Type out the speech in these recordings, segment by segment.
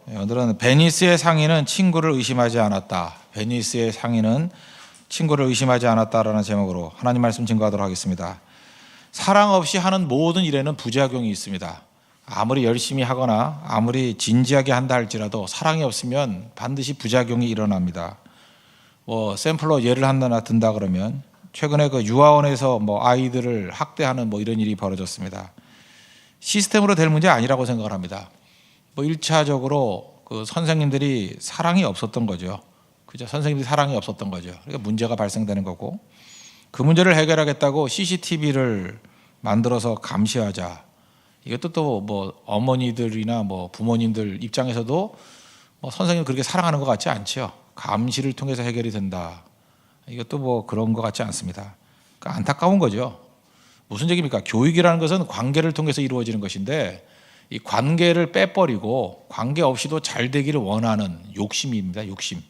오늘은 베니스의 상인은 친구를 의심하지 않았다. 베니스의 상인은 친구를 의심하지 않았다라는 제목으로 하나님 말씀 증거하도록 하겠습니다. 사랑 없이 하는 모든 일에는 부작용이 있습니다. 아무리 열심히 하거나 아무리 진지하게 한다 할지라도 사랑이 없으면 반드시 부작용이 일어납니다. 샘플로 예를 하나 든다 그러면 최근에 그 유아원에서 아이들을 학대하는 이런 일이 벌어졌습니다. 시스템으로 될 문제 아니라고 생각을 합니다. 1차적으로 그 선생님들이 사랑이 없었던 거죠. 그죠? 선생님들이 사랑이 없었던 거죠. 그러니까 문제가 발생되는 거고, 그 문제를 해결하겠다고 CCTV를 만들어서 감시하자. 이것도 또 어머니들이나 부모님들 입장에서도 선생님을 그렇게 사랑하는 것 같지 않죠. 감시를 통해서 해결이 된다. 이것도 그런 것 같지 않습니다. 그러니까 안타까운 거죠. 무슨 얘기입니까? 교육이라는 것은 관계를 통해서 이루어지는 것인데, 이 관계를 빼버리고 관계 없이도 잘 되기를 원하는 욕심입니다. 욕심.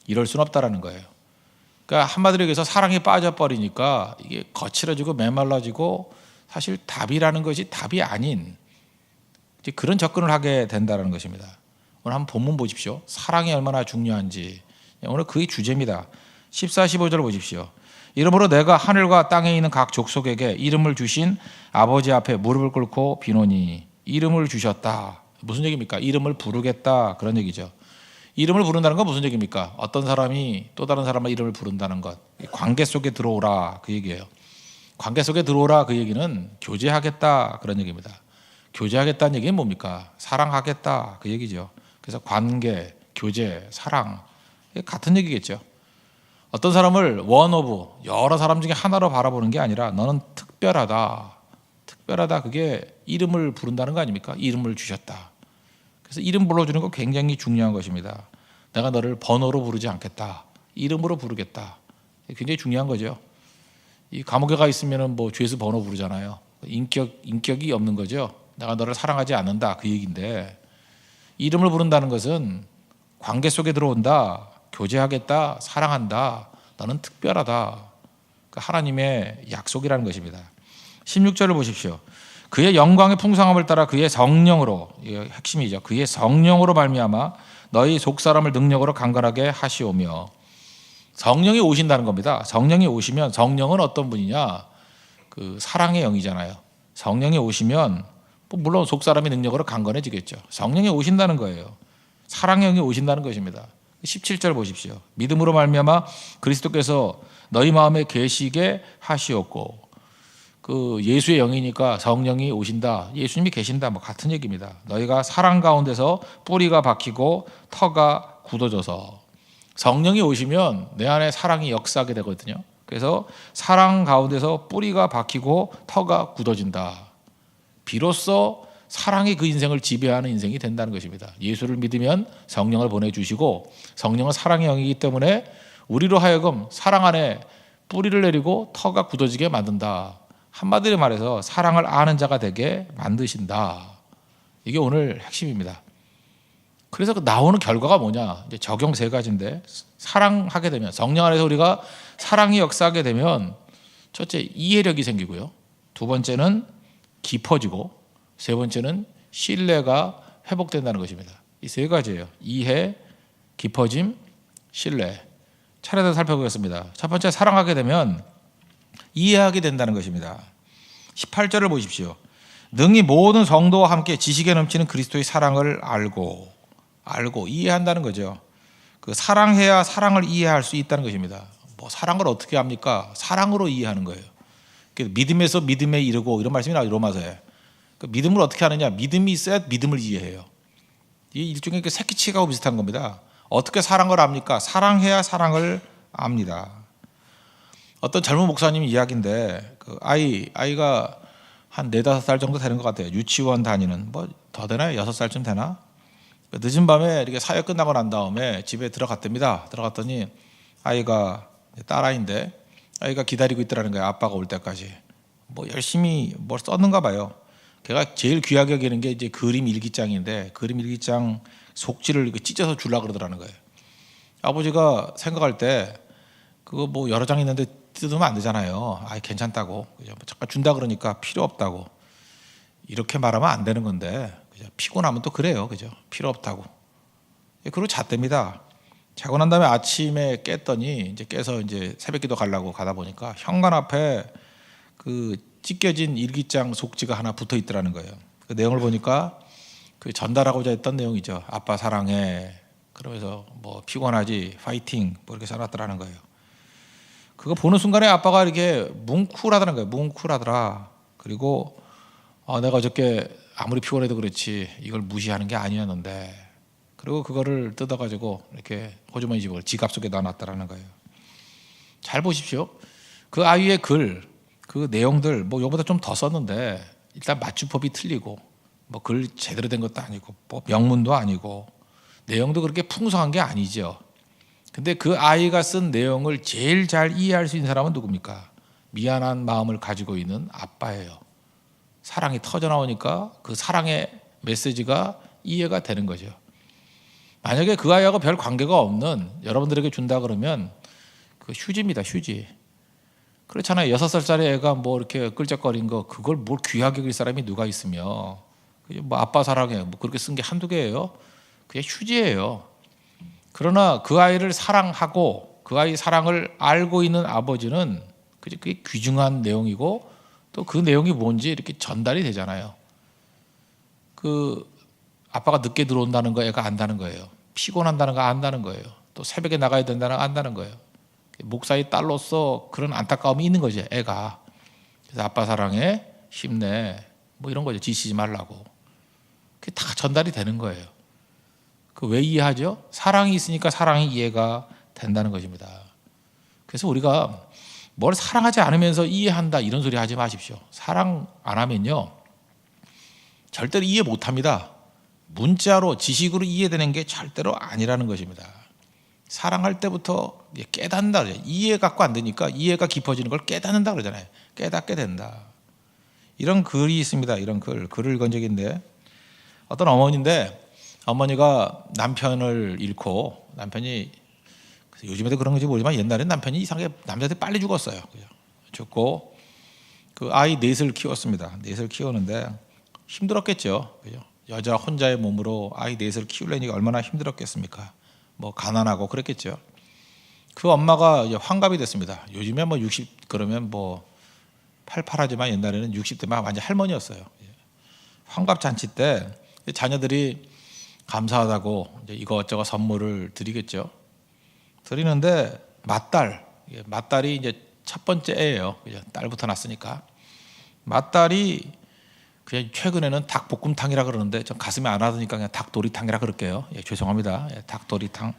이럴 수는 없다라는 거예요. 그러니까 한마디로 얘기해서 사랑에 빠져버리니까 이게 거칠어지고 메말라지고 사실 답이라는 것이 답이 아닌 그런 접근을 하게 된다는 것입니다. 오늘 한번 본문 보십시오. 사랑이 얼마나 중요한지. 오늘 그게 주제입니다. 14, 15절 보십시오. 이러므로 내가 하늘과 땅에 있는 각 족속에게 이름을 주신 아버지 앞에 무릎을 꿇고 비노니. 이름을 주셨다. 무슨 얘기입니까? 이름을 부르겠다. 그런 얘기죠. 이름을 부른다는 건 무슨 얘기입니까? 어떤 사람이 또 다른 사람의 이름을 부른다는 것. 관계 속에 들어오라. 그 얘기예요. 관계 속에 들어오라. 그 얘기는 교제하겠다. 그런 얘기입니다. 교제하겠다는 얘기는 뭡니까? 사랑하겠다. 그 얘기죠. 그래서 관계, 교제, 사랑. 같은 얘기겠죠. 어떤 사람을 원 오브, 여러 사람 중에 하나로 바라보는 게 아니라 너는 특별하다. 특별하다. 그게 이름을 부른다는 거 아닙니까? 이름을 주셨다. 그래서 이름 불러주는 거 굉장히 중요한 것입니다. 내가 너를 번호로 부르지 않겠다. 이름으로 부르겠다. 굉장히 중요한 거죠. 이 감옥에 가 있으면 죄수 번호 부르잖아요. 인격이 없는 거죠. 내가 너를 사랑하지 않는다. 그 얘기인데, 이름을 부른다는 것은 관계 속에 들어온다. 교제하겠다. 사랑한다. 너는 특별하다. 그러니까 하나님의 약속이라는 것입니다. 16절을 보십시오. 그의 영광의 풍성함을 따라 그의 성령으로, 이게 핵심이죠. 그의 성령으로 말미암아 너희 속사람을 능력으로 강건하게 하시오며. 성령이 오신다는 겁니다. 성령이 오시면, 성령은 어떤 분이냐? 그 사랑의 영이잖아요. 성령이 오시면 물론 속사람이 능력으로 강건해지겠죠. 성령이 오신다는 거예요. 사랑의 영이 오신다는 것입니다. 17절 보십시오. 믿음으로 말미암아 그리스도께서 너희 마음에 계시게 하시었고. 그 예수의 영이니까 성령이 오신다. 예수님이 계신다. 같은 얘기입니다. 너희가 사랑 가운데서 뿌리가 박히고 터가 굳어져서. 성령이 오시면 내 안에 사랑이 역사하게 되거든요. 그래서 사랑 가운데서 뿌리가 박히고 터가 굳어진다. 비로소 사랑이 그 인생을 지배하는 인생이 된다는 것입니다. 예수를 믿으면 성령을 보내주시고, 성령은 사랑의 영이기 때문에 우리로 하여금 사랑 안에 뿌리를 내리고 터가 굳어지게 만든다. 한마디로 말해서 사랑을 아는 자가 되게 만드신다. 이게 오늘 핵심입니다. 그래서 나오는 결과가 뭐냐? 이제 적용 세 가지인데, 사랑하게 되면, 성령 안에서 우리가 사랑이 역사하게 되면 첫째, 이해력이 생기고요. 두 번째는 깊어지고, 세 번째는 신뢰가 회복된다는 것입니다. 이 세 가지예요. 이해, 깊어짐, 신뢰. 차례대로 살펴보겠습니다. 첫 번째, 사랑하게 되면 이해하게 된다는 것입니다. 18절을 보십시오. 능히 모든 성도와 함께 지식에 넘치는 그리스도의 사랑을 알고 이해한다는 거죠. 그 사랑해야 사랑을 이해할 수 있다는 것입니다. 사랑을 어떻게 합니까? 사랑으로 이해하는 거예요. 믿음에서 믿음에 이르고 이런 말씀이 나와요. 로마서에. 그 믿음을 어떻게 하느냐? 믿음이 있어야 믿음을 이해해요. 이 일종의 새끼치기하고 비슷한 겁니다. 어떻게 사랑을 압니까? 사랑해야 사랑을 압니다. 어떤 젊은 목사님 이야기인데, 그 아이가 한 4, 5살 정도 되는 것 같아요. 유치원 다니는, 더 되나요? 6살쯤 되나? 늦은 밤에 이렇게 사역 끝나고 난 다음에 집에 들어갔답니다. 들어갔더니 아이가 딸아이인데, 아이가 기다리고 있더라는 거예요. 아빠가 올 때까지. 열심히 뭘 썼는가 봐요. 걔가 제일 귀하게 여기는 게 이제 그림 일기장인데, 그림 일기장 속지를 찢어서 주려고 그러더라는 거예요. 아버지가 생각할 때 그거 여러 장 있는데 뜯으면 안 되잖아요. 괜찮다고. 잠깐 준다 그러니까 필요 없다고. 이렇게 말하면 안 되는 건데, 그죠? 피곤하면 또 그래요. 그죠? 필요 없다고. 그리고 잤답니다. 자고 난 다음에 아침에 깼더니 이제 깨서 이제 새벽기도 가려고 가다 보니까 현관 앞에 그 찢겨진 일기장 속지가 하나 붙어 있더라는 거예요. 그 내용을 보니까 그 전달하고자 했던 내용이죠. 아빠 사랑해. 그러면서 뭐 피곤하지, 파이팅, 뭐 이렇게 써놨더라는 거예요. 그거 보는 순간에 아빠가 이렇게 뭉클하더라는 거예요. 뭉클하더라. 그리고 내가 어저께 아무리 피곤해도 그렇지 이걸 무시하는 게 아니었는데. 그리고 그거를 뜯어가지고 이렇게 호주머니 집을 지갑 속에 넣어놨다라는 거예요. 잘 보십시오. 그 아이의 글, 그 내용들 뭐 이거보다 좀 더 썼는데 일단 맞춤법이 틀리고 뭐 글 제대로 된 것도 아니고 뭐 명문도 아니고 내용도 그렇게 풍성한 게 아니죠. 근데 그 아이가 쓴 내용을 제일 잘 이해할 수 있는 사람은 누굽니까? 미안한 마음을 가지고 있는 아빠예요. 사랑이 터져 나오니까 그 사랑의 메시지가 이해가 되는 거죠. 만약에 그 아이하고 별 관계가 없는 여러분들에게 준다 그러면 그 휴지입니다. 휴지. 그렇잖아요. 6살짜리 애가 뭐 이렇게 끌적거린 거 그걸 뭘 귀하게 여길 사람이 누가 있으며 뭐 아빠 사랑해 뭐 그렇게 쓴 게 한두 개예요. 그게 휴지예요. 그러나 그 아이를 사랑하고 그 아이 사랑을 알고 있는 아버지는 그게 귀중한 내용이고 또 그 내용이 뭔지 이렇게 전달이 되잖아요. 그 아빠가 늦게 들어온다는 거 애가 안다는 거예요. 피곤한다는 거 안다는 거예요. 또 새벽에 나가야 된다는 거 안다는 거예요. 목사의 딸로서 그런 안타까움이 있는 거죠, 애가. 그래서 아빠 사랑해, 힘내, 뭐 이런 거죠. 지치지 말라고. 그게 다 전달이 되는 거예요. 그 왜 이해하죠? 사랑이 있으니까 사랑이 이해가 된다는 것입니다. 그래서 우리가 뭘 사랑하지 않으면서 이해한다 이런 소리 하지 마십시오. 사랑 안 하면요 절대로 이해 못합니다. 문자로 지식으로 이해되는 게 절대로 아니라는 것입니다. 사랑할 때부터 깨닫는다 그러죠. 이해 갖고 안 되니까 이해가 깊어지는 걸 깨닫는다 그러잖아요. 깨닫게 된다. 이런 글이 있습니다. 이런 글을 읽은 적이 있는데 어떤 어머니인데 어머니가 남편을 잃고 남편이 요즘에도 그런 건지 모르지만 옛날엔 남편이 이상하게 남자한테 빨리 죽었어요. 죽고 그 아이 넷을 키웠습니다. 넷을 키우는데 힘들었겠죠. 그죠? 여자 혼자의 몸으로 아이 넷을 키우려니 얼마나 힘들었겠습니까? 뭐 가난하고 그랬겠죠. 그 엄마가 이제 환갑이 됐습니다. 요즘에 뭐 60 그러면 뭐 팔팔하지만 옛날에는 60대면 완전 할머니였어요. 환갑 잔치 때 자녀들이 감사하다고 이제 이것저것 선물을 드리겠죠. 드리는데 맏딸이 이제 첫 번째 애예요. 그죠? 딸부터 낳았으니까 맏딸이 그냥 최근에는 닭볶음탕이라 그러는데 좀 가슴에 안 와닿으니까 그냥 닭도리탕이라 그럴게요. 예, 죄송합니다. 예, 닭도리탕,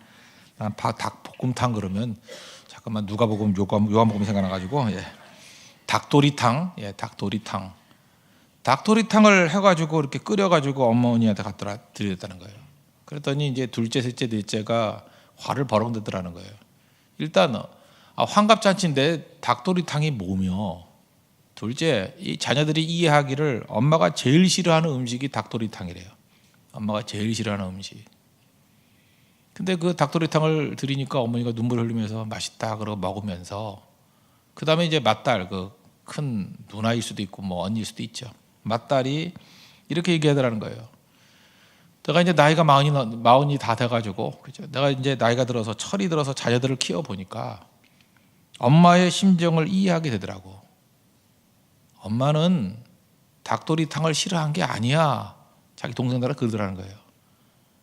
닭볶음탕 그러면 잠깐만 누가 보면 요한복음 생각나가지고 닭도리탕, 닭도리탕을 해가지고 이렇게 끓여가지고 어머니한테 갖다 드렸다는 거예요. 그랬더니 이제 둘째, 셋째, 넷째가 화를 버럭내더라는 거예요. 일단 환갑잔치인데 닭도리탕이 뭐며 둘째, 이 자녀들이 이해하기를 엄마가 제일 싫어하는 음식이 닭도리탕이래요. 엄마가 제일 싫어하는 음식. 근데 그 닭도리탕을 드리니까 어머니가 눈물 흘리면서 맛있다 그러고 먹으면서 그 다음에 이제 맏딸 그 큰 누나일 수도 있고 뭐 언니일 수도 있죠. 맏딸이 이렇게 얘기하더라는 거예요. 내가 이제 나이가 마흔이 다 돼가지고 그죠? 내가 이제 나이가 들어서 철이 들어서 자녀들을 키워 보니까 엄마의 심정을 이해하게 되더라고. 엄마는 닭도리탕을 싫어한 게 아니야. 자기 동생들은 그러더라는 거예요.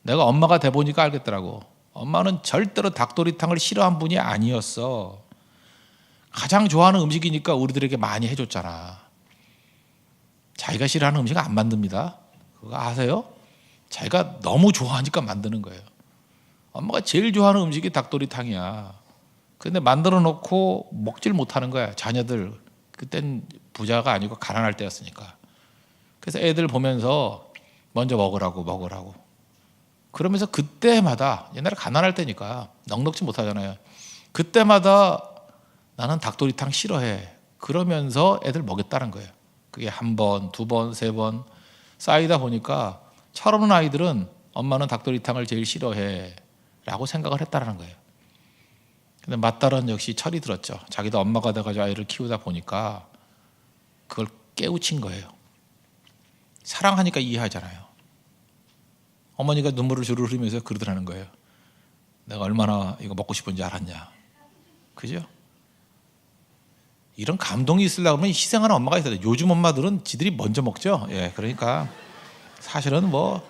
내가 엄마가 돼 보니까 알겠더라고. 엄마는 절대로 닭도리탕을 싫어한 분이 아니었어. 가장 좋아하는 음식이니까 우리들에게 많이 해줬잖아. 자기가 싫어하는 음식 안 만듭니다. 그거 아세요? 자기가 너무 좋아하니까 만드는 거예요. 엄마가 제일 좋아하는 음식이 닭도리탕이야. 그런데 만들어 놓고 먹질 못하는 거야. 자녀들. 그땐 부자가 아니고 가난할 때였으니까. 그래서 애들 보면서 먼저 먹으라고. 그러면서 그때마다 옛날에 가난할 때니까 넉넉지 못하잖아요. 그때마다 나는 닭도리탕 싫어해. 그러면서 애들 먹였다는 거예요. 그게 한 번, 두 번, 세 번 쌓이다 보니까 철없는 아이들은 엄마는 닭도리탕을 제일 싫어해 라고 생각을 했다는 거예요. 근데 맏딸은 역시 철이 들었죠. 자기도 엄마가 돼가지고 아이를 키우다 보니까 그걸 깨우친 거예요. 사랑하니까 이해하잖아요. 어머니가 눈물을 주르르 흘리면서 그러더라는 거예요. 내가 얼마나 이거 먹고 싶은지 알았냐. 그죠? 이런 감동이 있으려면 희생하는 엄마가 있어야 돼. 요즘 엄마들은 지들이 먼저 먹죠. 예, 그러니까 사실은 뭐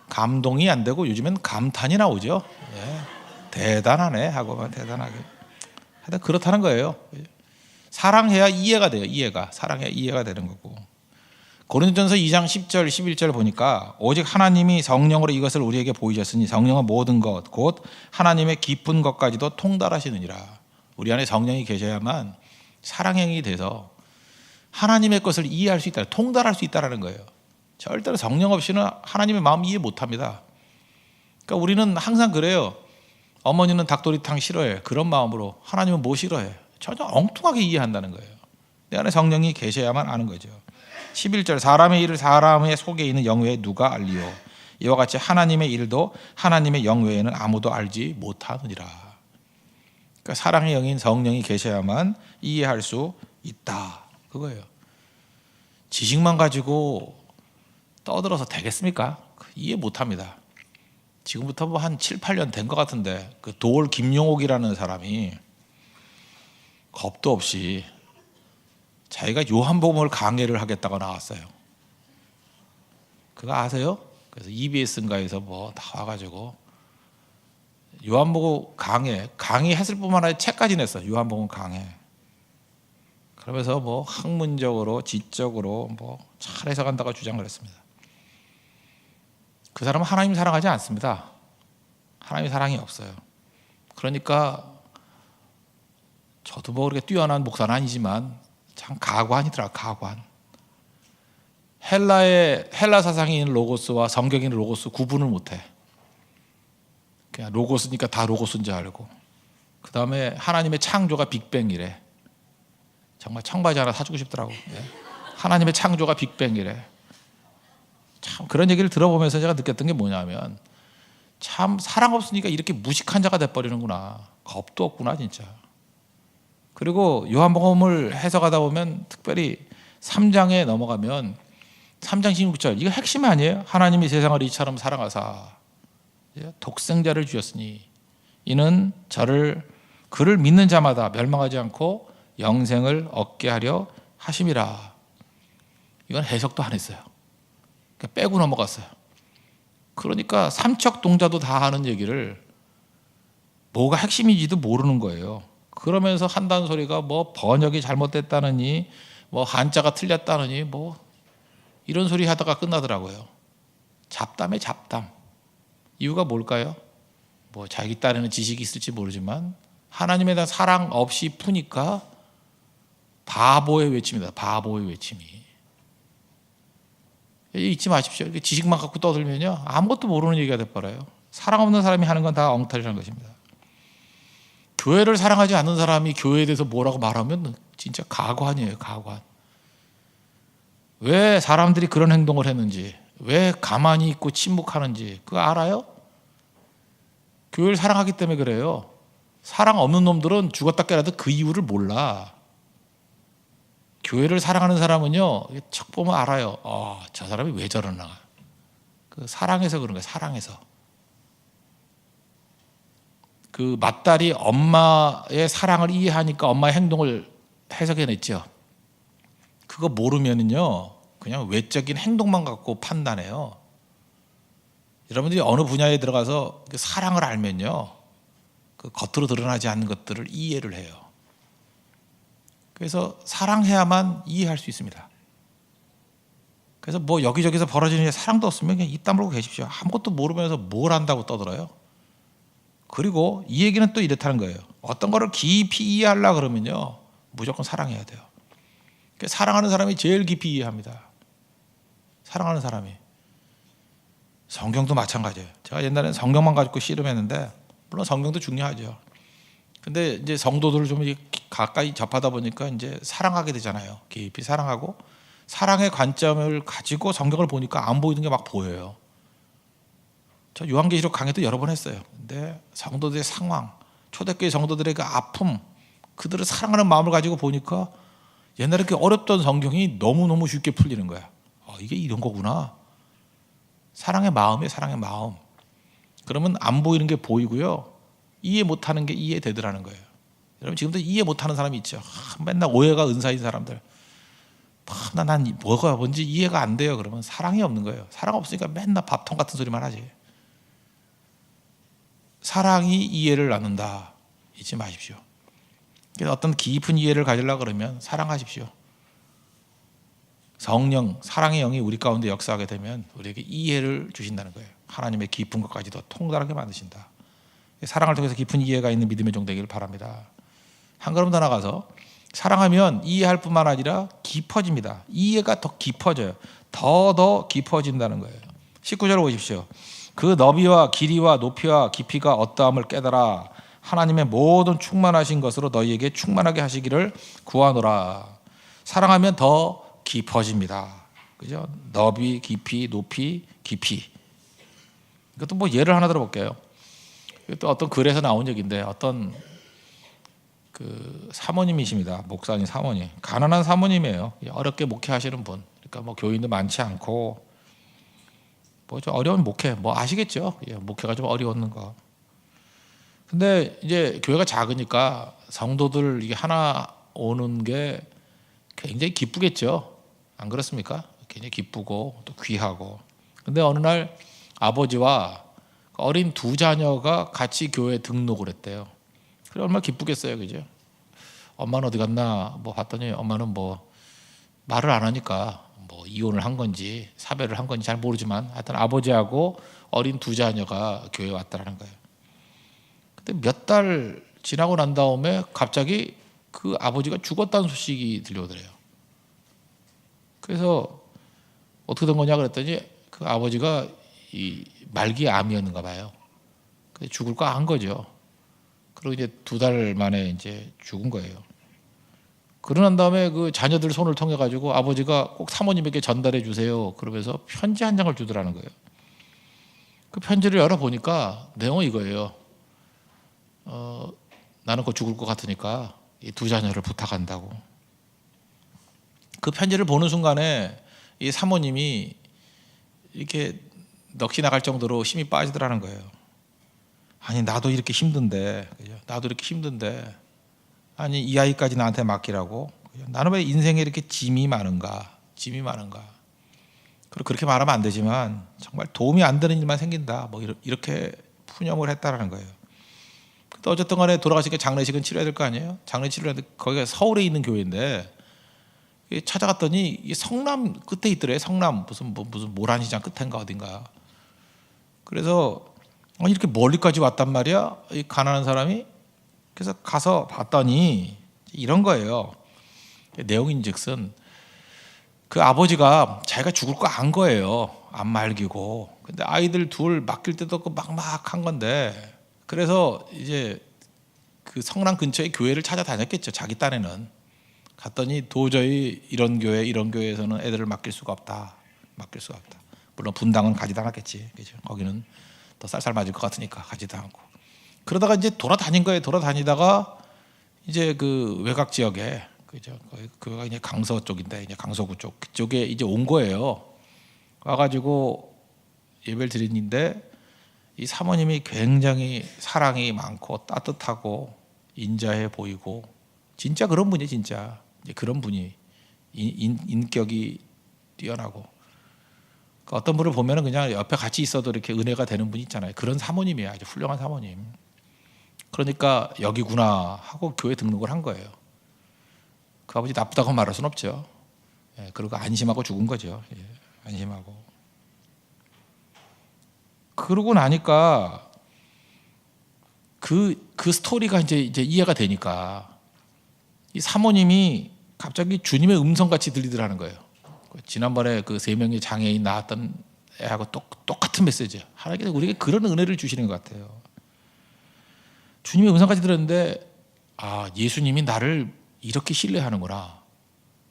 감동이 안 되고 요즘엔 감탄이 나오죠. 예, 대단하네 하고만 대단하게. 하여튼 그렇다는 거예요. 사랑해야 이해가 돼요. 사랑해야 이해가 되는 거고. 고린도전서 2장 10절 11절 보니까 오직 하나님이 성령으로 이것을 우리에게 보이셨으니 성령은 모든 것 곧 하나님의 깊은 것까지도 통달하시느니라. 우리 안에 성령이 계셔야만 사랑행이 돼서 하나님의 것을 이해할 수 있다, 통달할 수 있다는 거예요. 절대로 성령 없이는 하나님의 마음 이해 못합니다. 그러니까 우리는 항상 그래요. 어머니는 닭도리탕 싫어해. 그런 마음으로 하나님은 뭐 싫어해? 전혀 엉뚱하게 이해한다는 거예요. 내 안에 성령이 계셔야만 아는 거죠. 11절 사람의 일을 사람의 속에 있는 영 외에 누가 알리요? 이와 같이 하나님의 일도 하나님의 영 외에는 아무도 알지 못하느니라. 그러니까 사랑의 영인 성령이 계셔야만 이해할 수 있다. 그거예요. 지식만 가지고 떠들어서 되겠습니까? 이해 못합니다. 지금부터 뭐 한 7, 8년 된 것 같은데 그 도올 김용옥이라는 사람이 겁도 없이 자기가 요한복음을 강해를 하겠다고 나왔어요. 그거 아세요? 그래서 EBS인가에서 뭐 나와가지고 요한복음 강의했을 뿐만 아니라 책까지 냈어요. 요한복음 강해. 그러면서 뭐 학문적으로 지적으로 뭐 잘 해석한다고 주장을 했습니다. 그 사람은 하나님 사랑하지 않습니다. 하나님 사랑이 없어요. 그러니까 저도 뭐 그렇게 뛰어난 목사는 아니지만 참 가관이더라. 가관. 헬라 사상이 있는 로고스와 성경이 있는 로고스 구분을 못해. 그냥 로고스니까 다 로고스인 줄 알고. 그 다음에 하나님의 창조가 빅뱅이래. 정말 청바지 하나 사주고 싶더라고. 하나님의 창조가 빅뱅이래. 참 그런 얘기를 들어보면서 제가 느꼈던 게 뭐냐면 참 사랑 없으니까 이렇게 무식한 자가 돼버리는구나. 겁도 없구나 진짜. 그리고 요한복음을 해석하다 보면 특별히 3장에 넘어가면 3장 16절 이거 핵심 아니에요? 하나님이 세상을 이처럼 사랑하사 독생자를 주셨으니 이는 그를 믿는 자마다 멸망하지 않고 영생을 얻게 하려 하심이라. 이건 해석도 안 했어요. 그러니까 빼고 넘어갔어요. 그러니까 삼척 동자도 다 하는 얘기를 뭐가 핵심인지도 모르는 거예요. 그러면서 한다는 소리가 뭐 번역이 잘못됐다느니 뭐 한자가 틀렸다느니 뭐 이런 소리 하다가 끝나더라고요. 잡담에 잡담. 이유가 뭘까요? 뭐 자기 딴에는 지식이 있을지 모르지만 하나님에 대한 사랑 없이 푸니까 바보의 외침이다. 바보의 외침이. 잊지 마십시오. 지식만 갖고 떠들면요 아무것도 모르는 얘기가 돼버려요. 사랑 없는 사람이 하는 건 다 엉터리라는 것입니다. 교회를 사랑하지 않는 사람이 교회에 대해서 뭐라고 말하면 진짜 가관이에요. 가관. 왜 사람들이 그런 행동을 했는지, 왜 가만히 있고 침묵하는지 그거 알아요? 교회를 사랑하기 때문에 그래요. 사랑 없는 놈들은 죽었다 깨라도 그 이유를 몰라. 교회를 사랑하는 사람은요 척 보면 알아요. 저 사람이 왜 저러나. 그 사랑해서 그런 거예요. 사랑해서. 그 맏딸이 엄마의 사랑을 이해하니까 엄마의 행동을 해석해냈죠. 그거 모르면은요 그냥 외적인 행동만 갖고 판단해요. 여러분들이 어느 분야에 들어가서 사랑을 알면요 그 겉으로 드러나지 않는 것들을 이해를 해요. 그래서 사랑해야만 이해할 수 있습니다. 그래서 뭐 여기저기서 벌어지는 일 사랑도 없으면 그냥 입 다물고 계십시오. 아무것도 모르면서 뭘 안다고 떠들어요. 그리고 이 얘기는 또 이렇다는 거예요. 어떤 거를 깊이 이해하려고 그러면요 무조건 사랑해야 돼요. 그러니까 사랑하는 사람이 제일 깊이 이해합니다. 사랑하는 사람이. 성경도 마찬가지예요. 제가 옛날에는 성경만 가지고 씨름했는데 물론 성경도 중요하죠. 근데 이제 성도들을 좀 가까이 접하다 보니까 이제 사랑하게 되잖아요. 깊이 사랑하고 사랑의 관점을 가지고 성경을 보니까 안 보이는 게 막 보여요. 저 요한계시록 강의도 여러 번 했어요. 근데 성도들의 상황, 초대교회 성도들의 그 아픔, 그들을 사랑하는 마음을 가지고 보니까 옛날에 그 어렵던 성경이 너무너무 쉽게 풀리는 거야. 이게 이런 거구나. 사랑의 마음이에요. 사랑의 마음. 그러면 안 보이는 게 보이고요. 이해 못하는 게 이해되더라는 거예요. 여러분 지금도 이해 못하는 사람이 있죠. 맨날 오해가 은사인 사람들. 난 뭐가 뭔지 이해가 안 돼요. 그러면 사랑이 없는 거예요. 사랑 없으니까 맨날 밥통 같은 소리만 하지. 사랑이 이해를 나눈다. 잊지 마십시오. 어떤 깊은 이해를 가지려고 그러면 사랑하십시오. 성령, 사랑의 영이 우리 가운데 역사하게 되면 우리에게 이해를 주신다는 거예요. 하나님의 깊은 것까지도 통달하게 만드신다. 사랑을 통해서 깊은 이해가 있는 믿음의 종 되기를 바랍니다. 한 걸음 더 나가서 사랑하면 이해할 뿐만 아니라 깊어집니다. 이해가 더 깊어져요. 더 깊어진다는 거예요. 19절 보십시오. 그 너비와 길이와 높이와 깊이가 어떠함을 깨달아 하나님의 모든 충만하신 것으로 너희에게 충만하게 하시기를 구하노라. 사랑하면 더 깊어집니다. 그죠? 너비, 깊이, 높이, 깊이. 이것도 뭐 예를 하나 들어볼게요. 이것도 어떤 글에서 나온 얘기인데 어떤 그 사모님이십니다. 목사님 사모님. 가난한 사모님이에요. 어렵게 목회하시는 분. 그러니까 뭐 교인도 많지 않고 뭐 좀 어려운 목회, 뭐 아시겠죠? 목회가 좀 어려웠는 거. 근데 이제 교회가 작으니까 성도들 이게 하나 오는 게 굉장히 기쁘겠죠? 안 그렇습니까? 굉장히 기쁘고 또 귀하고. 근데 어느 날 아버지와 어린 두 자녀가 같이 교회에 등록을 했대요. 그래 얼마나 기쁘겠어요, 그죠? 엄마는 어디 갔나? 뭐 봤더니 엄마는 뭐 말을 안 하니까 뭐 이혼을 한 건지 사별을 한 건지 잘 모르지만 하여튼 아버지하고 어린 두 자녀가 교회에 왔다라는 거예요. 근데 몇 달 지나고 난 다음에 갑자기 그 아버지가 죽었다는 소식이 들려오더래요. 그래서 어떻게 된 거냐 그랬더니 그 아버지가 이 말기 암이었는가 봐요. 그래서 죽을 거 안 거죠. 그리고 이제 2달 만에 이제 죽은 거예요. 그러고 난 다음에 그 자녀들 손을 통해 가지고 아버지가 꼭 사모님에게 전달해 주세요. 그러면서 편지 한 장을 주더라는 거예요. 그 편지를 열어 보니까 내용은 이거예요. 나는 곧 죽을 것 같으니까 이 두 자녀를 부탁한다고. 그 편지를 보는 순간에 이 사모님이 이렇게 넋이 나갈 정도로 힘이 빠지더라는 거예요. 아니 나도 이렇게 힘든데, 그죠? 나도 이렇게 힘든데, 아니 이 아이까지 나한테 맡기라고? 그죠? 나는 왜 인생에 이렇게 짐이 많은가? 짐이 많은가? 그리고 그렇게 말하면 안 되지만 정말 도움이 안 되는 일만 생긴다. 뭐 이렇게 푸념을 했다라는 거예요. 근데 어쨌든 간에 돌아가시니까 장례식은 치러야 될 거 아니에요? 장례식을 해야 돼. 거기가 서울에 있는 교회인데 찾아갔더니 이 성남 끝에 있더래. 성남 무슨 모란시장 끝인가 어딘가. 그래서 이렇게 멀리까지 왔단 말이야. 이 가난한 사람이. 그래서 가서 봤더니 이런 거예요. 내용인즉슨 그 아버지가 자기가 죽을 거 안 거예요. 안 말기고. 근데 아이들 둘 맡길 때도 없고 막한 건데. 그래서 이제 그 성남 근처에 교회를 찾아다녔겠죠. 자기 딴에는. 갔더니 도저히 이런 교회에서는 애들을 맡길 수가 없다. 맡길 수가 없다. 물론 분당은 가지도 않았겠지. 그죠? 거기는 더 쌀쌀 맞을 것 같으니까 가지도 않고. 그러다가 이제 돌아다닌 거예요. 돌아다니다가 이제 그 외곽 지역에 그죠? 그가 이제 강서 쪽인데 이제 강서구 쪽 그쪽에 이제 온 거예요. 와가지고 예배를 드리는데 이 사모님이 굉장히 사랑이 많고 따뜻하고 인자해 보이고 진짜 그런 분이 진짜 이제 그런 분이 인격이 뛰어나고 그러니까 어떤 분을 보면은 그냥 옆에 같이 있어도 이렇게 은혜가 되는 분 있잖아요. 그런 사모님이에요. 아주 훌륭한 사모님. 그러니까 여기구나 하고 교회 등록을 한 거예요. 그 아버지 나쁘다고 말할 수는 없죠. 예, 그리고 안심하고 죽은 거죠. 예, 안심하고. 그러고 나니까 그 스토리가 이제 이해가 되니까 이 사모님이 갑자기 주님의 음성같이 들리더라는 거예요. 지난번에 그 3명의 장애인 나왔던 애하고 똑같은 메시지예요. 하나님께서 우리에게 그런 은혜를 주시는 것 같아요. 주님의 음성같이 들었는데 아 예수님이 나를 이렇게 신뢰하는구나.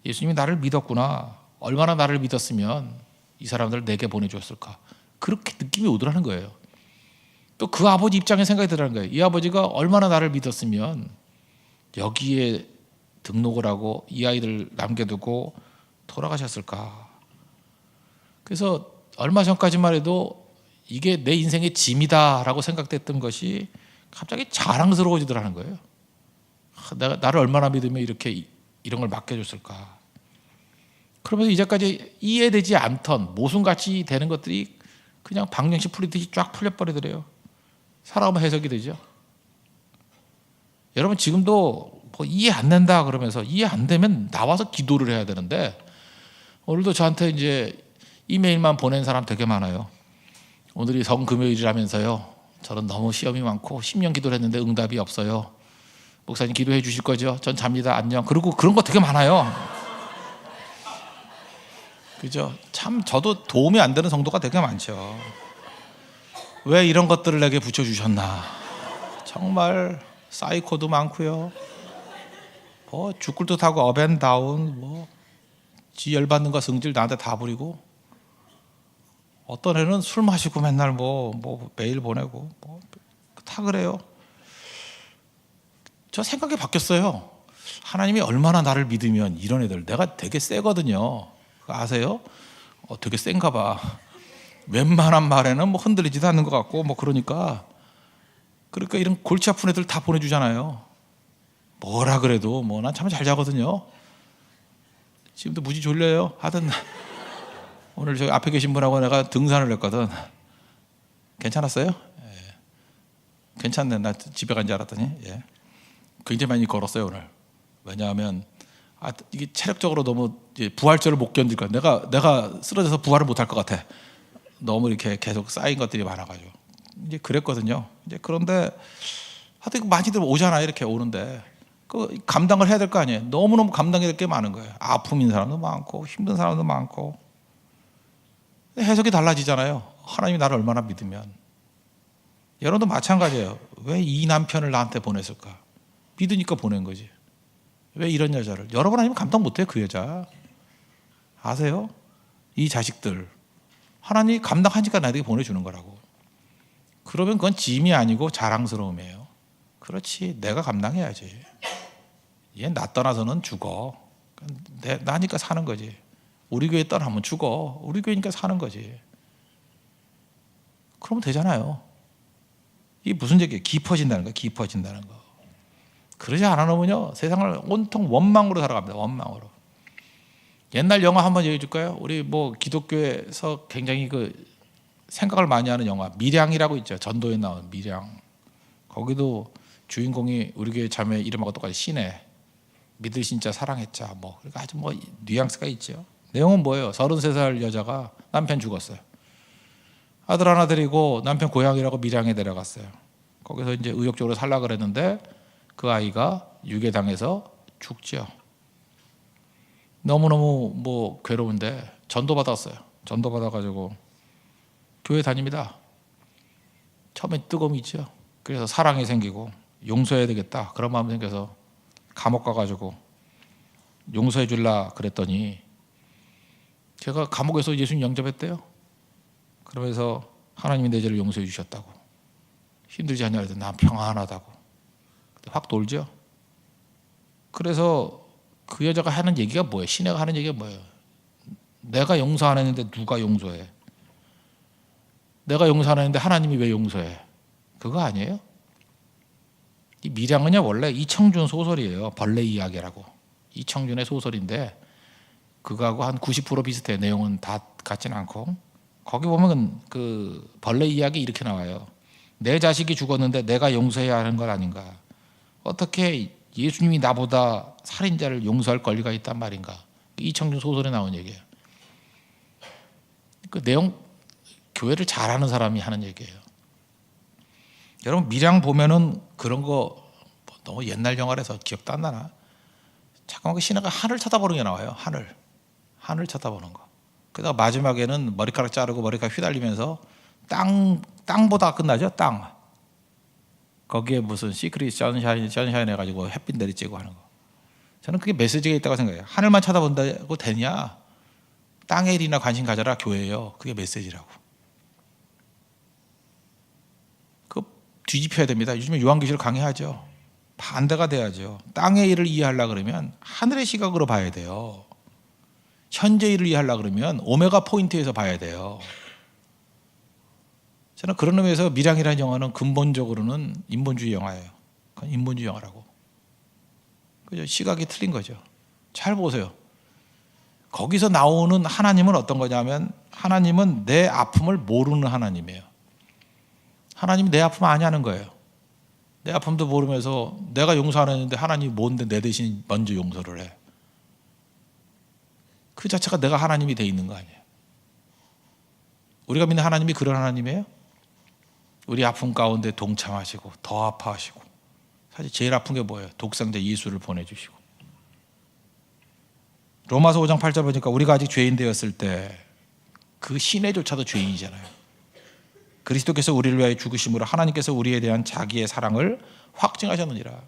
예수님이 나를 믿었구나. 얼마나 나를 믿었으면 이 사람들을 내게 보내주었을까. 그렇게 느낌이 오더라는 거예요. 또 그 아버지 입장에 생각이 들더라는 거예요. 이 아버지가 얼마나 나를 믿었으면 여기에 등록을 하고 이 아이들 남겨두고 돌아가셨을까. 그래서 얼마 전까지만 해도 이게 내 인생의 짐이다라고 생각됐던 것이 갑자기 자랑스러워지더라는 거예요. 내가 나를 얼마나 믿으면 이렇게 이런 걸 맡겨줬을까. 그러면서 이제까지 이해되지 않던 모순같이 되는 것들이 그냥 방정식 풀리듯이 쫙 풀려버리더래요. 살아가면 해석이 되죠. 여러분 지금도 뭐 이해 안 된다 그러면서 이해 안 되면 나와서 기도를 해야 되는데, 오늘도 저한테 이제 이메일만 보낸 사람 되게 많아요. 오늘이 성금요일이라면서요. 저는 너무 시험이 많고 10년 기도를 했는데 응답이 없어요. 목사님 기도해 주실 거죠? 전 잡니다. 안녕. 그리고 그런 거 되게 많아요. 그죠? 참 저도 도움이 안 되는 성도가 되게 많죠. 왜 이런 것들을 내게 붙여주셨나. 정말 사이코도 많고요. 뭐 죽글도 타고 업앤다운, 뭐 지 열받는 거 성질 나한테 다 부리고, 어떤 애는 술 마시고 맨날 뭐 메일 보내고 뭐 다 그래요. 저 생각이 바뀌었어요. 하나님이 얼마나 나를 믿으면 이런 애들, 내가 되게 세거든요. 아세요? 되게 센가 봐. 웬만한 말에는 뭐 흔들리지도 않는 것 같고 뭐 그러니까 이런 골치 아픈 애들 다 보내주잖아요. 뭐라 그래도 뭐 난 참 잘 자거든요. 지금도 무지 졸려요. 하여튼 오늘 저기 앞에 계신 분하고 내가 등산을 했거든. 괜찮았어요? 예. 괜찮네. 나 집에 간 줄 알았더니. 예. 굉장히 많이 걸었어요 오늘. 왜냐하면 이게 체력적으로 너무 부활절을 못 견딜 거야. 내가 쓰러져서 부활을 못 할 것 같아. 너무 이렇게 계속 쌓인 것들이 많아가지고 이제 그랬거든요. 이제 그런데 하여튼 많이들 오잖아요. 이렇게 오는데 그 감당을 해야 될 거 아니에요. 너무너무 감당해야 될 게 많은 거예요. 아픔인 사람도 많고 힘든 사람도 많고. 해석이 달라지잖아요. 하나님이 나를 얼마나 믿으면. 여러분도 마찬가지예요. 왜 이 남편을 나한테 보냈을까? 믿으니까 보낸 거지. 왜 이런 여자를? 여러분 아니면 감당 못해요. 그 여자 아세요? 이 자식들 하나님이 감당하니까 나에게 보내주는 거라고. 그러면 그건 짐이 아니고 자랑스러움이에요. 그렇지, 내가 감당해야지. 얘 나 떠나서는 죽어. 나니까 사는 거지. 우리 교회 떠나면 죽어. 우리 교회니까 사는 거지. 그러면 되잖아요. 이게 무슨 얘기예요? 깊어진다는 거예요. 깊어진다는 거. 그러지 않으면요 세상을 온통 원망으로 살아갑니다. 원망으로. 옛날 영화 한번 얘기해 줄까요? 우리 뭐 기독교에서 굉장히 그 생각을 많이 하는 영화 밀양이라고 있죠. 전도에 나온 밀양. 거기도 주인공이 우리 교회 자매 이름하고 똑같이 신혜. 믿을 신자 사랑했자 뭐 그러니까 아주 뭐 뉘앙스가 있죠. 내용은 뭐예요? 33살 여자가 남편 죽었어요. 아들 하나 데리고 남편 고향이라고 밀양에 내려갔어요. 거기서 이제 의욕적으로 살라 그랬는데 그 아이가 유괴당해서 죽죠. 너무너무 뭐 괴로운데 전도 받았어요. 전도 받아가지고 교회 다닙니다. 처음에 뜨거움이 있죠. 그래서 사랑이 생기고 용서해야 되겠다 그런 마음이 생겨서 감옥 가가지고 용서해 줄라 그랬더니 제가 감옥에서 예수님 영접했대요. 그러면서 하나님이 내 죄를 용서해 주셨다고. 힘들지 않냐 그랬더니 난 평안하다고. 확 돌죠. 그래서 그 여자가 하는 얘기가 뭐예요? 신혜가 하는 얘기가 뭐예요? 내가 용서 안 했는데 누가 용서해? 내가 용서 안 했는데 하나님이 왜 용서해? 그거 아니에요? 이 밀양은요 원래 이청준 소설이에요. 벌레 이야기라고. 이청준의 소설인데 그거하고 한 90% 비슷해요. 내용은 다 같지는 않고. 거기 보면 그 벌레 이야기 이렇게 나와요. 내 자식이 죽었는데 내가 용서해야 하는 건 아닌가? 어떻게 예수님이 나보다 살인자를 용서할 권리가 있단 말인가? 이청준 소설에 나온 얘기예요. 그 내용 교회를 잘하는 사람이 하는 얘기예요. 여러분 밀양 보면은 그런 거 너무 옛날 영화라서 기억도 안 나나? 잠깐만 그 신하가 하늘 쳐다보는 게 나와요. 하늘 쳐다보는 거. 그다가 마지막에는 머리카락 자르고 머리카락 휘날리면서 땅보다 끝나죠. 땅. 거기에 무슨 시크릿 선샤인 해가지고 햇빛 내리쬐고 하는 거. 저는 그게 메시지가 있다고 생각해요. 하늘만 쳐다본다고 되냐? 땅의 일이나 관심 가져라 교회예요. 그게 메시지라고. 그거 뒤집혀야 됩니다. 요즘에 요한계시록 강의하죠. 반대가 돼야죠. 땅의 일을 이해하려고 그러면 하늘의 시각으로 봐야 돼요. 현재 일을 이해하려고 그러면 오메가 포인트에서 봐야 돼요. 저는 그런 의미에서 밀양이라는 영화는 근본적으로는 인본주의 영화예요. 그건 인본주의 영화라고. 그죠? 시각이 틀린 거죠. 잘 보세요. 거기서 나오는 하나님은 어떤 거냐면 하나님은 내 아픔을 모르는 하나님이에요. 하나님이 내 아픔 아냐는 거예요. 내 아픔도 모르면서 내가 용서 안 했는데 하나님이 뭔데 내 대신 먼저 용서를 해. 그 자체가 내가 하나님이 돼 있는 거 아니에요. 우리가 믿는 하나님이 그런 하나님이에요. 우리 아픔 가운데 동참하시고 더 아파하시고, 사실 제일 아픈 게 뭐예요? 독생자 예수를 보내주시고. 로마서 5장 8절 보니까 우리가 아직 죄인 되었을 때 그 시내조차도 죄인이잖아요. 그리스도께서 우리를 위하여 죽으심으로 하나님께서 우리에 대한 자기의 사랑을 확증하셨느니라.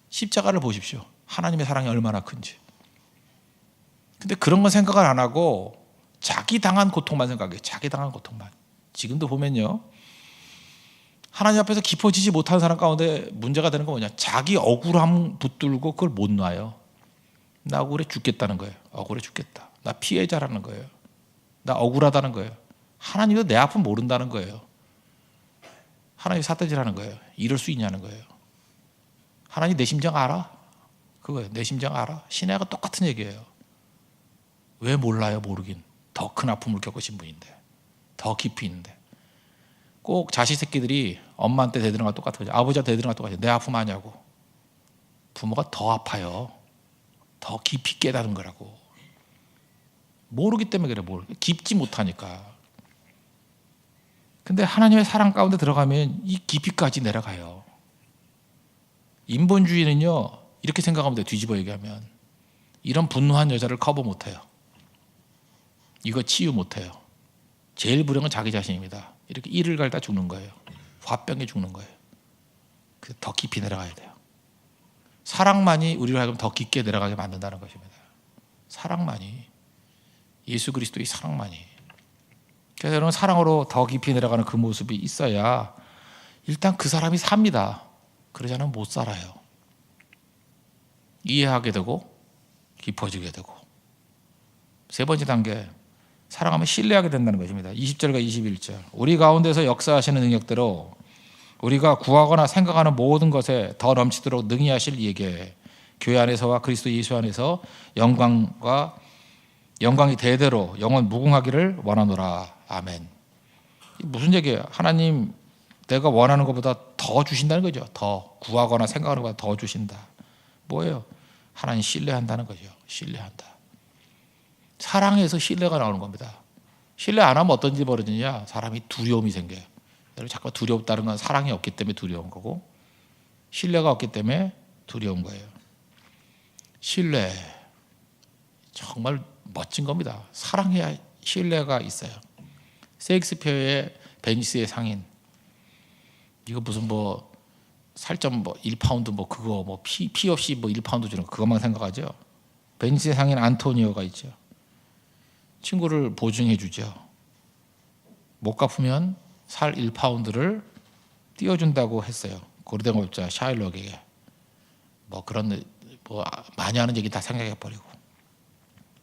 십자가를 보십시오. 하나님의 사랑이 얼마나 큰지. 근데 그런 건 생각을 안 하고 자기 당한 고통만 생각해요. 자기 당한 고통만. 지금도 보면요, 하나님 앞에서 깊어지지 못한 사람 가운데 문제가 되는 건 뭐냐? 자기 억울함 붙들고 그걸 못 놔요. 나 억울해 죽겠다는 거예요. 억울해 죽겠다. 나 피해자라는 거예요. 나 억울하다는 거예요. 하나님도 내 아픔 모른다는 거예요. 하나님이 삿대질하는 거예요. 이럴 수 있냐는 거예요. 하나님 내 심정 알아? 그거예요. 내 심정 알아? 신혜가 똑같은 얘기예요. 왜 몰라요? 모르긴. 더 큰 아픔을 겪으신 분인데, 더 깊이 있는데. 꼭 자식 새끼들이 엄마한테 대드는 거랑 똑같아요. 아버지한테 대드는 거랑 똑같아요. 내 아픔 아냐고. 부모가 더 아파요. 더 깊이 깨달은 거라고. 모르기 때문에 그래. 깊지 못하니까. 근데 하나님의 사랑 가운데 들어가면 이 깊이까지 내려가요. 인본주의는요, 이렇게 생각하면 돼요. 뒤집어 얘기하면 이런 분노한 여자를 커버 못해요. 이거 치유 못해요. 제일 불행은 자기 자신입니다. 이렇게 이를 갈다 죽는 거예요. 화병에 죽는 거예요. 더 깊이 내려가야 돼요. 사랑만이 우리를 하여금 더 깊게 내려가게 만든다는 것입니다. 사랑만이, 예수 그리스도의 사랑만이. 그래서 여러분, 사랑으로 더 깊이 내려가는 그 모습이 있어야 일단 그 사람이 삽니다. 그러지 않으면 못 살아요. 이해하게 되고 깊어지게 되고. 세 번째 단계, 사랑하면 신뢰하게 된다는 것입니다. 20절과 21절. 우리 가운데서 역사하시는 능력대로 우리가 구하거나 생각하는 모든 것에 더 넘치도록 능히 하실 이에게 교회 안에서와 그리스도 예수 안에서 영광이 대대로 영원 무궁하기를 원하노라. 아멘. 무슨 얘기예요? 하나님 내가 원하는 것보다 더 주신다는 거죠. 더 구하거나 생각하는 것보다 더 주신다. 뭐예요? 하나님 신뢰한다는 거죠. 신뢰한다. 사랑에서 신뢰가 나오는 겁니다. 신뢰 안 하면 어떤 일이 벌어지냐? 사람이 두려움이 생겨요. 여러분, 자꾸 두렵다는 건 사랑이 없기 때문에 두려운 거고, 신뢰가 없기 때문에 두려운 거예요. 신뢰, 정말 멋진 겁니다. 사랑해야 신뢰가 있어요. 셰익스피어의 베니스의 상인, 이거 무슨 살점 1파운드 그거 피 없이 1파운드 주는 거, 그것만 생각하죠. 베니스의 상인 안토니오가 있죠. 친구를 보증해 주죠. 못 갚으면 살 1파운드를 띄워준다고 했어요. 고리대공업자 샤일록에게. 그런 많이 하는 얘기 다 생각해 버리고.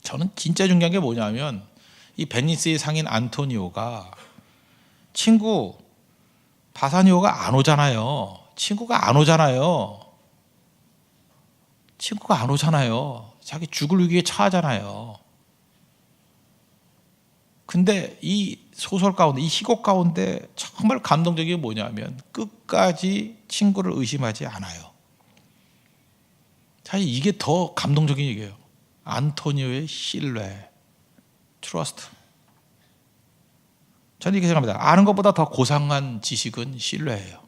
저는 진짜 중요한 게 뭐냐면 이 베니스의 상인 안토니오가 친구 바사니오가 안 오잖아요. 친구가 안 오잖아요. 자기 죽을 위기에 처하잖아요. 근데 이 소설 가운데, 이 희곡 가운데 정말 감동적인 게 뭐냐면 끝까지 친구를 의심하지 않아요. 사실 이게 더 감동적인 얘기예요. 안토니오의 신뢰, 트러스트. 저는 이렇게 생각합니다. 아는 것보다 더 고상한 지식은 신뢰예요.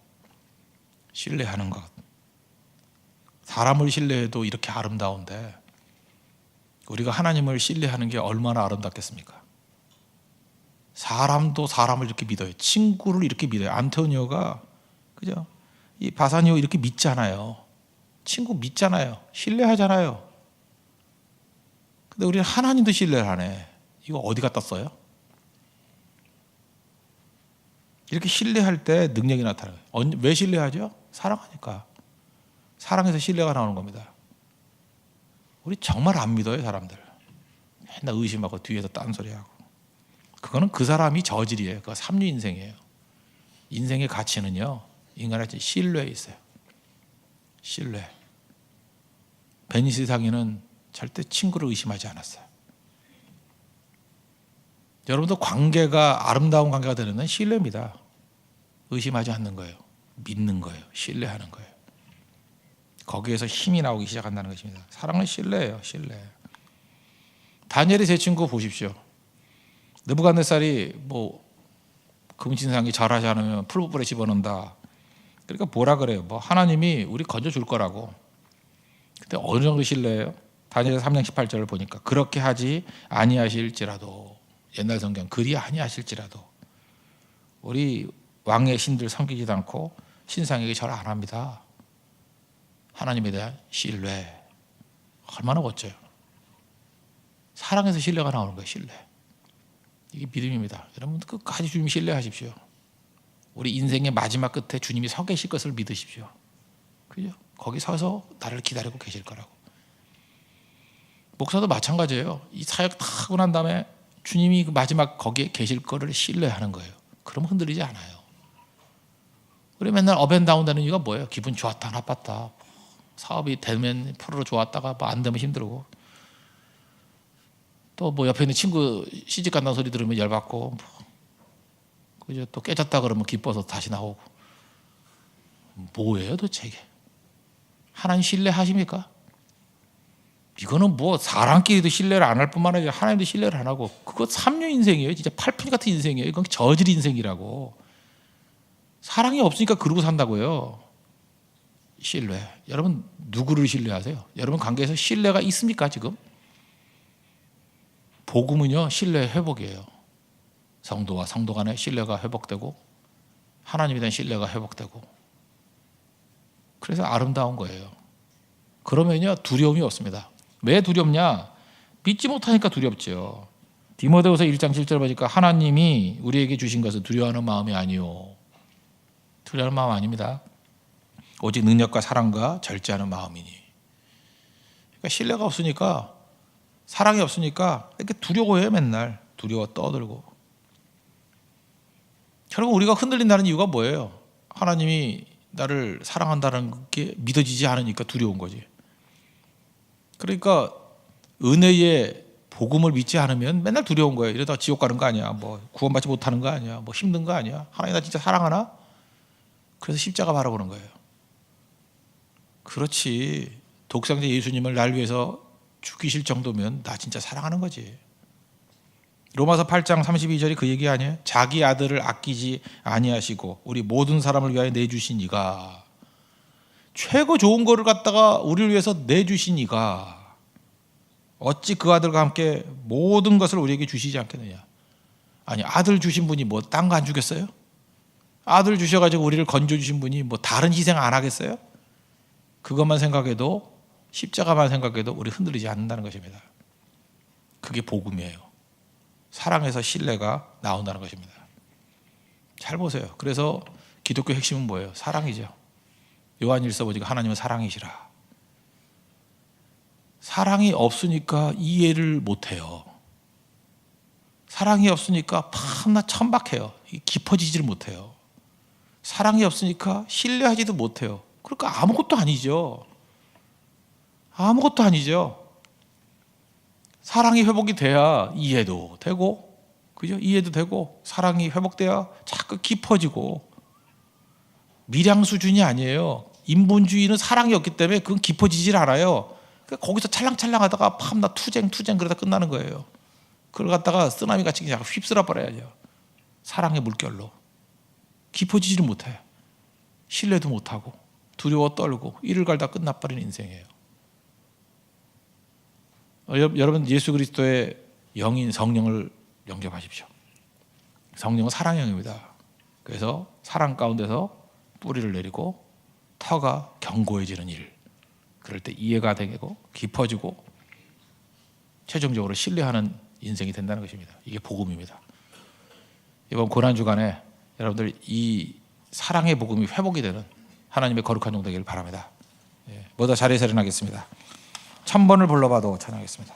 신뢰하는 것. 사람을 신뢰해도 이렇게 아름다운데 우리가 하나님을 신뢰하는 게 얼마나 아름답겠습니까? 사람도 사람을 이렇게 믿어요. 친구를 이렇게 믿어요. 안토니오가, 그죠? 이 바사니오 이렇게 믿잖아요. 친구 믿잖아요. 신뢰하잖아요. 근데 우리는 하나님도 신뢰를 하네. 이거 어디 갖다 써요? 이렇게 신뢰할 때 능력이 나타나요. 왜 신뢰하죠? 사랑하니까. 사랑해서 신뢰가 나오는 겁니다. 우리 정말 안 믿어요, 사람들. 맨날 의심하고 뒤에서 딴소리하고. 그거는 그 사람이 저질이에요. 그거 삼류 인생이에요. 인생의 가치는요, 인간의 신뢰에 있어요. 신뢰. 베니스 상인은 절대 친구를 의심하지 않았어요. 여러분도 관계가 아름다운 관계가 되는 건 신뢰입니다. 의심하지 않는 거예요. 믿는 거예요. 신뢰하는 거예요. 거기에서 힘이 나오기 시작한다는 것입니다. 사랑은 신뢰예요. 신뢰. 다니엘의 세 친구 보십시오. 느부갓네살이 뭐 금신상이 절하지 않으면 풀무불에 집어넣는다. 그러니까 뭐라 그래요? 뭐 하나님이 우리 건져줄 거라고. 근데 어느 정도 신뢰예요? 다니엘 3장 18절을 보니까 그렇게 하지 아니하실지라도, 옛날 성경 그리 아니하실지라도 우리 왕의 신들 섬기지도 않고 신상에게 절 안 합니다. 하나님에 대한 신뢰. 얼마나 멋져요. 사랑에서 신뢰가 나오는 거예요. 신뢰. 이게 믿음입니다. 여러분 끝까지 주님 신뢰하십시오. 우리 인생의 마지막 끝에 주님이 서 계실 것을 믿으십시오. 그죠? 거기 서서 나를 기다리고 계실 거라고. 목사도 마찬가지예요. 이 사역 다 하고 난 다음에 주님이 그 마지막 거기에 계실 거를 신뢰하는 거예요. 그럼 흔들리지 않아요. 우리 맨날 업앤다운 되는 이유가 뭐예요? 기분 좋았다 나빴다. 사업이 되면 프로로 좋았다가 뭐 안 되면 힘들고, 또 뭐 옆에 있는 친구 시집 간다는 소리 들으면 열받고, 그죠? 또 깨졌다 그러면 기뻐서 다시 나오고. 뭐예요 도대체 이게? 하나님 신뢰하십니까? 이거는 뭐 사람끼리도 신뢰를 안 할 뿐만 아니라 하나님도 신뢰를 안 하고, 그거 삼류 인생이에요. 진짜 팔푼 같은 인생이에요. 이건 저질 인생이라고. 사랑이 없으니까 그러고 산다고요. 신뢰. 여러분 누구를 신뢰하세요? 여러분 관계에서 신뢰가 있습니까 지금? 복음은요 신뢰 회복이에요. 성도와 성도 간의 신뢰가 회복되고 하나님에 대한 신뢰가 회복되고, 그래서 아름다운 거예요. 그러면요 두려움이 없습니다. 왜 두렵냐? 믿지 못하니까 두렵죠. 디모데후서 1장 7절 보니까 하나님이 우리에게 주신 것은 두려워하는 마음이 아니요. 두려워하는 마음 아닙니다. 오직 능력과 사랑과 절제하는 마음이니. 그러니까 신뢰가 없으니까, 사랑이 없으니까 이렇게 두려워해요. 맨날 두려워 떠들고. 결국 우리가 흔들린다는 이유가 뭐예요? 하나님이 나를 사랑한다는 게 믿어지지 않으니까 두려운 거지. 그러니까 은혜의 복음을 믿지 않으면 맨날 두려운 거예요. 이러다가 지옥 가는 거 아니야? 뭐 구원받지 못하는 거 아니야? 뭐 힘든 거 아니야? 하나님 나 진짜 사랑하나? 그래서 십자가 바라보는 거예요. 그렇지. 독생자 예수님을 날 위해서 죽이실 정도면 나 진짜 사랑하는 거지. 로마서 8장 32절이 그 얘기 아니에요? 자기 아들을 아끼지 아니하시고 우리 모든 사람을 위하여 내주신 이가, 최고 좋은 거를 갖다가 우리를 위해서 내주신 이가 어찌 그 아들과 함께 모든 것을 우리에게 주시지 않겠느냐. 아니 아들 주신 분이 뭐 딴 거 안 주겠어요? 아들 주셔가지고 우리를 건져주신 분이 뭐 다른 희생 안 하겠어요? 그것만 생각해도, 십자가만 생각해도 우리 흔들리지 않는다는 것입니다. 그게 복음이에요. 사랑에서 신뢰가 나온다는 것입니다. 잘 보세요. 그래서 기독교 핵심은 뭐예요? 사랑이죠. 요한일서 보니까 하나님은 사랑이시라. 사랑이 없으니까 이해를 못해요. 사랑이 없으니까 밤낮 천박해요. 깊어지지를 못해요. 사랑이 없으니까 신뢰하지도 못해요. 그러니까 아무것도 아니죠. 아무것도 아니죠. 사랑이 회복이 돼야 이해도 되고, 그죠? 이해도 되고, 사랑이 회복돼야 자꾸 깊어지고. 미량 수준이 아니에요. 인본주의는 사랑이 없기 때문에 그건 깊어지질 않아요. 그러니까 거기서 찰랑찰랑하다가 밤낮 투쟁 그러다 끝나는 거예요. 그걸 갖다가 쓰나미 같이 그냥 휩쓸어 버려야죠. 사랑의 물결로. 깊어지지를 못해요. 신뢰도 못하고 두려워 떨고 이를 갈다 끝나버리는 인생이에요. 여러분 예수 그리스도의 영인 성령을 영접하십시오. 성령은 사랑의 영입니다. 그래서 사랑 가운데서 뿌리를 내리고 터가 견고해지는 일, 그럴 때 이해가 되고 깊어지고 최종적으로 신뢰하는 인생이 된다는 것입니다. 이게 복음입니다. 이번 고난주간에 여러분들 이 사랑의 복음이 회복이 되는 하나님의 거룩한 종 되기를 바랍니다. 모두 자리에서 일어나겠습니다. 1000번을 불러봐도 찬양하겠습니다.